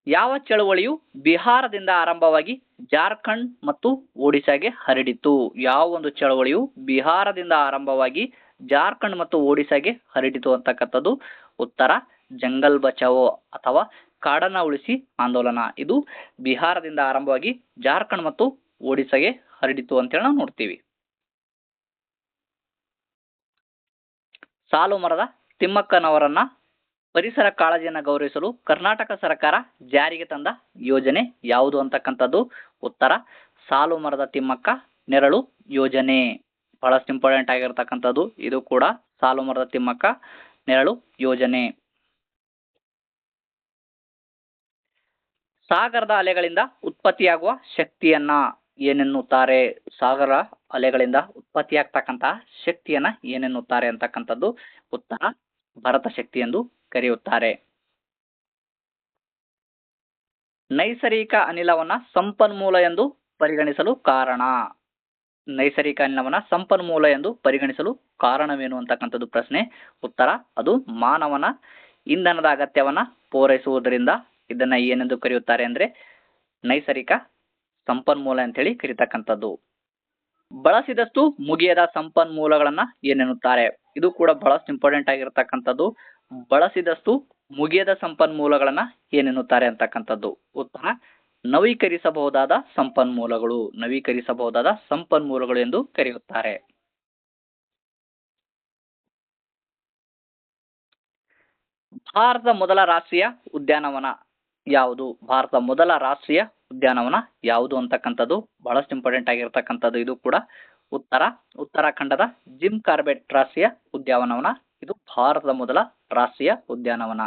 ಯಾವ ಚಳವಳಿಯು ಬಿಹಾರದಿಂದ ಆರಂಭವಾಗಿ ಜಾರ್ಖಂಡ್ ಮತ್ತು ಒಡಿಶಾಗೆ ಹರಡಿತು? ಯಾವ ಒಂದು ಚಳವಳಿಯು ಬಿಹಾರದಿಂದ ಆರಂಭವಾಗಿ ಜಾರ್ಖಂಡ್ ಮತ್ತು ಒಡಿಶಾಗೆ ಹರಡಿತು ಅಂತಕ್ಕಂಥದ್ದು ಉತ್ತರ ಜಂಗಲ್ ಬಚಾವೋ ಅಥವಾ ಕಾಡನ್ನ ಉಳಿಸಿ ಆಂದೋಲನ. ಇದು ಬಿಹಾರದಿಂದ ಆರಂಭವಾಗಿ ಜಾರ್ಖಂಡ್ ಮತ್ತು ಒಡಿಶಾಗೆ ಹರಡಿತು ಅಂತೇಳಿ ನಾವು ನೋಡ್ತೀವಿ. ಸಾಲು ಮರದ ತಿಮ್ಮಕ್ಕನವರನ್ನ ಪರಿಸರ ಕಾಳಜಿಯನ್ನು ಗೌರವಿಸಲು ಕರ್ನಾಟಕ ಸರ್ಕಾರ ಜಾರಿಗೆ ತಂದ ಯೋಜನೆ ಯಾವುದು ಅಂತಕ್ಕಂಥದ್ದು ಉತ್ತರ ಸಾಲು ಮರದ ತಿಮ್ಮಕ್ಕ ನೆರಳು ಯೋಜನೆ. ಬಹಳಷ್ಟು ಇಂಪಾರ್ಟೆಂಟ್ ಆಗಿರ್ತಕ್ಕಂಥದ್ದು ಇದು ಕೂಡ ಸಾಲು ಮರದ ತಿಮ್ಮಕ್ಕ ನೆರಳು ಯೋಜನೆ. ಸಾಗರದ ಅಲೆಗಳಿಂದ ಉತ್ಪತ್ತಿಯಾಗುವ ಶಕ್ತಿಯನ್ನ ಏನೆನ್ನುತ್ತಾರೆ? ಸಾಗರ ಅಲೆಗಳಿಂದ ಉತ್ಪತ್ತಿಯಾಗ್ತಕ್ಕಂತಹ ಶಕ್ತಿಯನ್ನ ಏನೆನ್ನುತ್ತಾರೆ ಅಂತಕ್ಕಂಥದ್ದು ಉತ್ತರ ಭರತ ಶಕ್ತಿ ಎಂದು ಕರೆಯುತ್ತಾರೆ. ನೈಸರ್ಗಿಕ ಅನಿಲವನ್ನ ಸಂಪನ್ಮೂಲ ಎಂದು ಪರಿಗಣಿಸಲು ಕಾರಣ? ನೈಸರ್ಗಿಕ ಅನಿಲವನ್ನ ಸಂಪನ್ಮೂಲ ಎಂದು ಪರಿಗಣಿಸಲು ಕಾರಣವೇನು ಅಂತಕ್ಕಂಥದ್ದು ಪ್ರಶ್ನೆ. ಉತ್ತರ ಅದು ಮಾನವನ ಇಂಧನದ ಅಗತ್ಯವನ್ನ ಪೂರೈಸುವುದರಿಂದ ಇದನ್ನ ಏನೆಂದು ಕರೆಯುತ್ತಾರೆ ಅಂದ್ರೆ ನೈಸರ್ಗಿಕ ಸಂಪನ್ಮೂಲ ಅಂತ ಹೇಳಿ ಕರೀತಕ್ಕಂಥದ್ದು. ಬಳಸಿದಷ್ಟು ಮುಗಿಯದ ಸಂಪನ್ಮೂಲಗಳನ್ನ ಏನೆನ್ನುತ್ತಾರೆ? ಇದು ಕೂಡ ಬಹಳಷ್ಟು ಇಂಪಾರ್ಟೆಂಟ್ ಆಗಿರ್ತಕ್ಕಂಥದ್ದು. ಬಳಸಿದಷ್ಟು ಮುಗಿಯದ ಸಂಪನ್ಮೂಲಗಳನ್ನ ಏನೆನ್ನುತ್ತಾರೆ ಅಂತಕ್ಕಂಥದ್ದು ಉತ್ತರ ನವೀಕರಿಸಬಹುದಾದ ಸಂಪನ್ಮೂಲಗಳು. ನವೀಕರಿಸಬಹುದಾದ ಸಂಪನ್ಮೂಲಗಳು ಎಂದು ಕರೆಯುತ್ತಾರೆ. ಭಾರತದ ಮೊದಲ ರಾಷ್ಟ್ರೀಯ ಉದ್ಯಾನವನ ಯಾವುದು? ಭಾರತದ ಮೊದಲ ರಾಷ್ಟ್ರೀಯ ಉದ್ಯಾನವನ ಯಾವುದು ಅಂತಕ್ಕಂಥದ್ದು ಬಹಳಷ್ಟು ಇಂಪಾರ್ಟೆಂಟ್ ಆಗಿರ್ತಕ್ಕಂಥದ್ದು. ಇದು ಕೂಡ ಉತ್ತರಾಖಂಡದ ಜಿಮ್ ಕಾರ್ಬೆಟ್ ರಾಷ್ಟ್ರೀಯ ಉದ್ಯಾನವನ. ಇದು ಭಾರತದ ಮೊದಲ ರಾಷ್ಟ್ರೀಯ ಉದ್ಯಾನವನ.